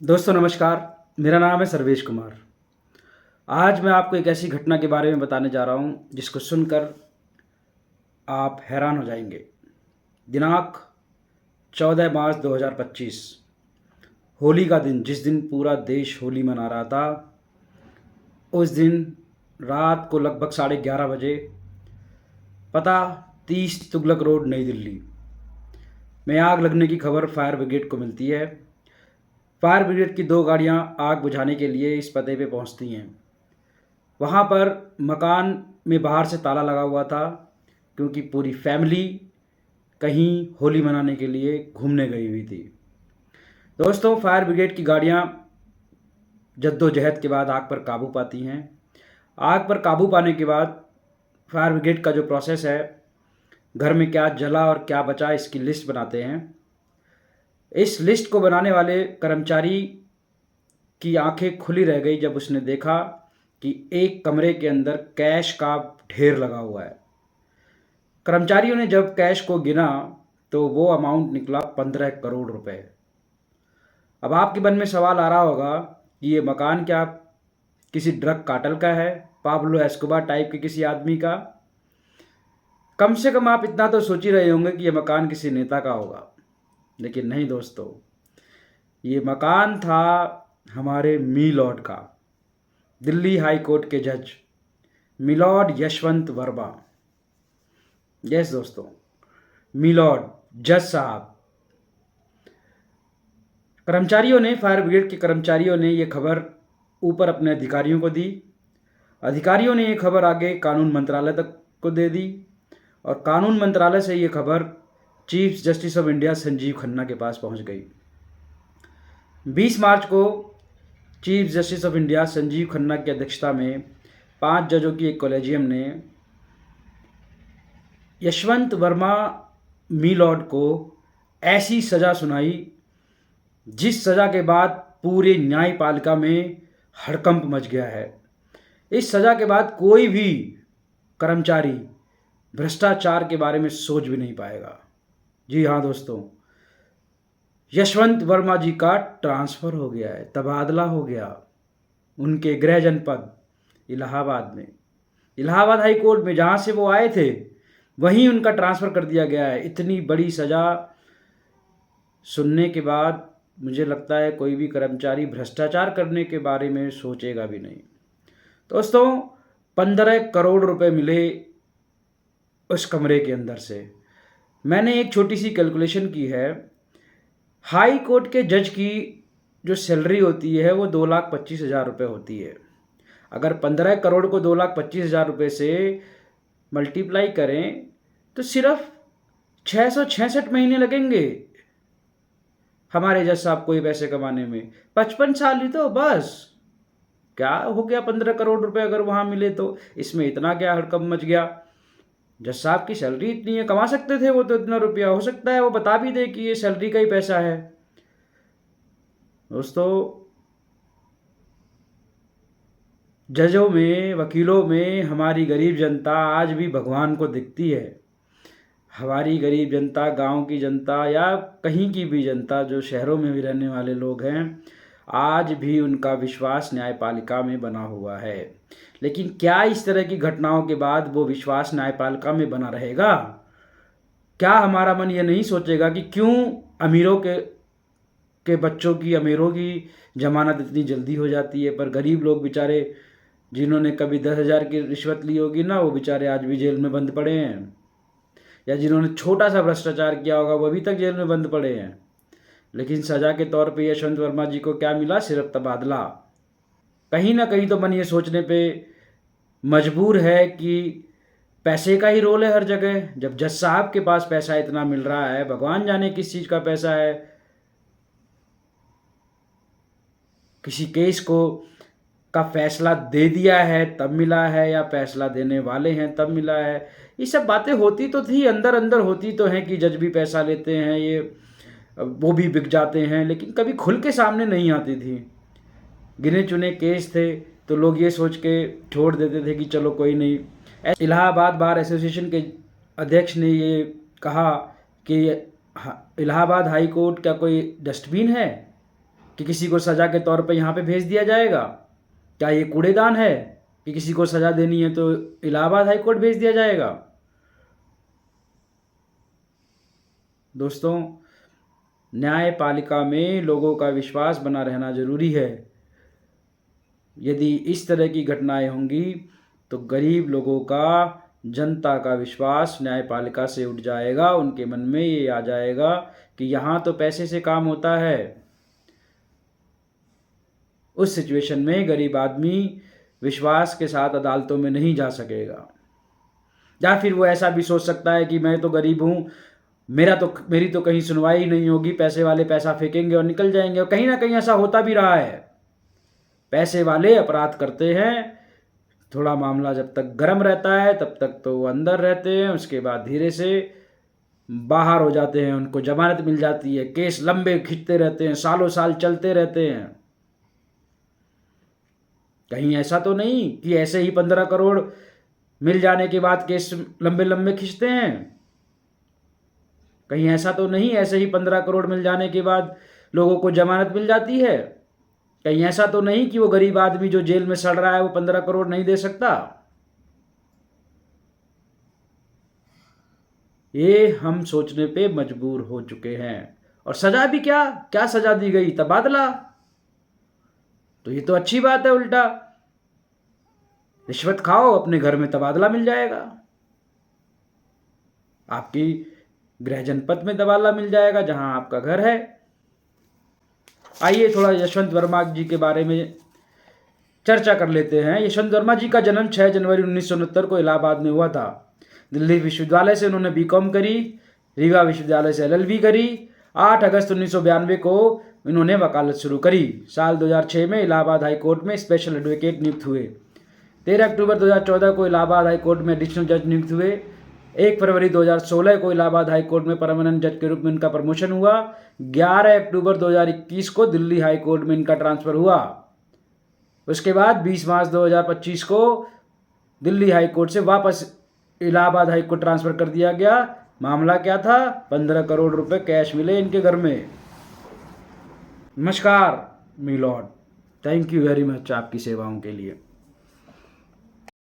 दोस्तों नमस्कार। मेरा नाम है सर्वेश कुमार। आज मैं आपको एक ऐसी घटना के बारे में बताने जा रहा हूँ जिसको सुनकर आप हैरान हो जाएंगे। दिनांक 14 मार्च 2025, होली का दिन, जिस दिन पूरा देश होली मना रहा था, उस दिन रात को लगभग 11:30 बजे, पता 30 तुगलक रोड, नई दिल्ली में आग लगने की खबर फायर ब्रिगेड को मिलती है। फायर ब्रिगेड की 2 गाड़ियां आग बुझाने के लिए इस पते पे पहुंचती हैं। वहाँ पर मकान में बाहर से ताला लगा हुआ था, क्योंकि पूरी फैमिली कहीं होली मनाने के लिए घूमने गई हुई थी। दोस्तों, फायर ब्रिगेड की गाड़ियाँ जद्दोजहद के बाद आग पर काबू पाती हैं। आग पर काबू पाने के बाद फायर ब्रिगेड का जो प्रोसेस है, घर में क्या जला और क्या बचा, इसकी लिस्ट बनाते हैं। इस लिस्ट को बनाने वाले कर्मचारी की आंखें खुली रह गई जब उसने देखा कि एक कमरे के अंदर कैश का ढेर लगा हुआ है। कर्मचारियों ने जब कैश को गिना तो वो अमाउंट निकला 15 करोड़ रुपए। अब आपके मन में सवाल आ रहा होगा कि ये मकान क्या किसी ड्रग कार्टेल का है, पाब्लो एस्कोबार टाइप के किसी आदमी का? कम से कम आप इतना तो सोच ही रहे होंगे कि ये मकान किसी नेता का होगा, लेकिन नहीं दोस्तों, ये मकान था हमारे मी लॉर्ड का, दिल्ली हाई कोर्ट के जज मिलॉर्ड यशवंत वर्मा। यस दोस्तों, मिलॉर्ड जज साहब। कर्मचारियों ने, फायर ब्रिगेड के कर्मचारियों ने ये खबर ऊपर अपने अधिकारियों को दी। अधिकारियों ने ये खबर आगे कानून मंत्रालय तक को दे दी, और कानून मंत्रालय से ये खबर chief justice of India Sanjeev Khanna के पास पहुंच गई। 20 मार्च को chief justice of India Sanjeev Khanna की अध्यक्षता में 5 जजों की एक कॉलेजियम ने यशवंत वर्मा मी लॉर्ड को ऐसी सज़ा सुनाई जिस सज़ा के बाद पूरे न्यायपालिका में हड़कंप मच गया है। इस सज़ा के बाद कोई भी कर्मचारी भ्रष्टाचार के बारे में सोच भी नहीं पाएगा। जी हाँ दोस्तों, यशवंत वर्मा जी का ट्रांसफ़र हो गया है, तबादला हो गया उनके गृह जनपद इलाहाबाद में। इलाहाबाद हाई कोर्ट में जहाँ से वो आए थे वहीं उनका ट्रांसफ़र कर दिया गया है। इतनी बड़ी सज़ा सुनने के बाद मुझे लगता है कोई भी कर्मचारी भ्रष्टाचार करने के बारे में सोचेगा भी नहीं। दोस्तों, 15 करोड़ रुपए मिले उस कमरे के अंदर से। मैंने एक छोटी सी कैलकुलेशन की है। हाई कोर्ट के जज की जो सैलरी होती है वो 2,25,000 रुपये होती है। अगर 15 करोड़ को 2,25,000 रुपये से मल्टीप्लाई करें तो सिर्फ 666 महीने लगेंगे हमारे जज साहब को ये पैसे कमाने में। 55 साल ही तो बस, क्या हो गया 15 करोड़ रुपए अगर वहाँ मिले तो? इसमें इतना क्या हड़कंप मच गया? जज साहब की सैलरी इतनी है, कमा सकते थे वो तो इतना रुपया। हो सकता है वो बता भी दे कि ये सैलरी का ही पैसा है। दोस्तों, जजों में, वकीलों में हमारी गरीब जनता आज भी भगवान को दिखती है। हमारी गरीब जनता, गांव की जनता या कहीं की भी जनता, जो शहरों में भी रहने वाले लोग हैं, आज भी उनका विश्वास न्यायपालिका में बना हुआ है। लेकिन क्या इस तरह की घटनाओं के बाद वो विश्वास न्यायपालिका में बना रहेगा? क्या हमारा मन ये नहीं सोचेगा कि क्यों अमीरों के बच्चों की, अमीरों की जमानत इतनी जल्दी हो जाती है, पर गरीब लोग बेचारे, जिन्होंने कभी 10,000 की रिश्वत ली होगी ना, वो बेचारे आज भी जेल में बंद पड़े हैं। या जिन्होंने छोटा सा भ्रष्टाचार किया होगा वो अभी तक जेल में बंद पड़े हैं। लेकिन सज़ा के तौर पे यशवंत वर्मा जी को क्या मिला? सिर्फ तबादला। कहीं ना कहीं तो मन ये सोचने पे मजबूर है कि पैसे का ही रोल है हर जगह। जब जज साहब के पास पैसा इतना मिल रहा है, भगवान जाने किस चीज़ का पैसा है, किसी केस को का फैसला दे दिया है तब मिला है, या फैसला देने वाले हैं तब मिला है। ये सब बातें होती तो थी, अंदर अंदर होती तो हैं कि जज भी पैसा लेते हैं, ये वो भी बिक जाते हैं, लेकिन कभी खुल के सामने नहीं आती थी। गिने चुने केस थे तो लोग ये सोच के छोड़ देते थे कि चलो कोई नहीं। इलाहाबाद बार एसोसिएशन के अध्यक्ष ने ये कहा कि इलाहाबाद हाई कोर्ट क्या कोई डस्टबिन है? कि किसी को सज़ा के तौर पे यहाँ पे भेज दिया जाएगा? क्या ये कूड़ेदान है कि किसी को सज़ा देनी है तो इलाहाबाद हाई कोर्ट भेज दिया जाएगा? दोस्तों, न्यायपालिका में लोगों का विश्वास बना रहना ज़रूरी है। यदि इस तरह की घटनाएं होंगी तो गरीब लोगों का, जनता का विश्वास न्यायपालिका से उठ जाएगा। उनके मन में ये आ जाएगा कि यहाँ तो पैसे से काम होता है। उस सिचुएशन में गरीब आदमी विश्वास के साथ अदालतों में नहीं जा सकेगा। या फिर वो ऐसा भी सोच सकता है कि मैं तो गरीब हूँ, मेरी तो कहीं सुनवाई ही नहीं होगी, पैसे वाले पैसा फेंकेंगे और निकल जाएंगे। और कहीं ना कहीं ऐसा होता भी रहा है। पैसे वाले अपराध करते हैं, थोड़ा मामला जब तक गर्म रहता है तब तक तो वो अंदर रहते हैं, उसके बाद धीरे से बाहर हो जाते हैं, उनको जमानत मिल जाती है, केस लंबे खिंचते रहते हैं, सालों साल चलते रहते हैं। कहीं ऐसा तो नहीं कि ऐसे ही 15 करोड़ मिल जाने के बाद केस लंबे लंबे खींचते हैं? कहीं ऐसा तो नहीं ऐसे ही 15 करोड़ मिल जाने के बाद लोगों को जमानत मिल जाती है? कहीं ऐसा तो नहीं कि वो गरीब आदमी जो जेल में सड़ रहा है वो 15 करोड़ नहीं दे सकता? ये हम सोचने पे मजबूर हो चुके हैं। और सजा भी क्या क्या सजा दी गई? तबादला। तो ये तो अच्छी बात है। उल्टा रिश्वत खाओ, अपने घर में तबादला मिल जाएगा, आपकी गृह जनपद में तबादला मिल जाएगा जहां आपका घर है। आइए थोड़ा यशवंत वर्मा जी के बारे में चर्चा कर लेते हैं। यशवंत वर्मा जी का जन्म 6 जनवरी 1969 को इलाहाबाद में हुआ था। दिल्ली विश्वविद्यालय से उन्होंने बीकॉम करी, रीवा विश्वविद्यालय से एलएलबी करी। 8 अगस्त 1992 को इन्होंने वकालत शुरू करी। साल 2006 में इलाहाबाद हाई कोर्ट में स्पेशल एडवोकेट नियुक्त हुए। 13 अक्टूबर 2014 को इलाहाबाद हाई कोर्ट में एडिशनल जज नियुक्त हुए। 1 फरवरी 2016 को इलाहाबाद हाई कोर्ट में परमानेंट जज के रूप में इनका प्रमोशन हुआ। 11 अक्टूबर 2021 को दिल्ली हाई कोर्ट में इनका ट्रांसफ़र हुआ। उसके बाद 20 मार्च 2025 को दिल्ली हाई कोर्ट से वापस इलाहाबाद हाई कोर्ट ट्रांसफ़र कर दिया गया। मामला क्या था? 15 करोड़ रुपए कैश मिले इनके घर में। नमस्कार my lord, thank you very much आपकी सेवाओं के लिए।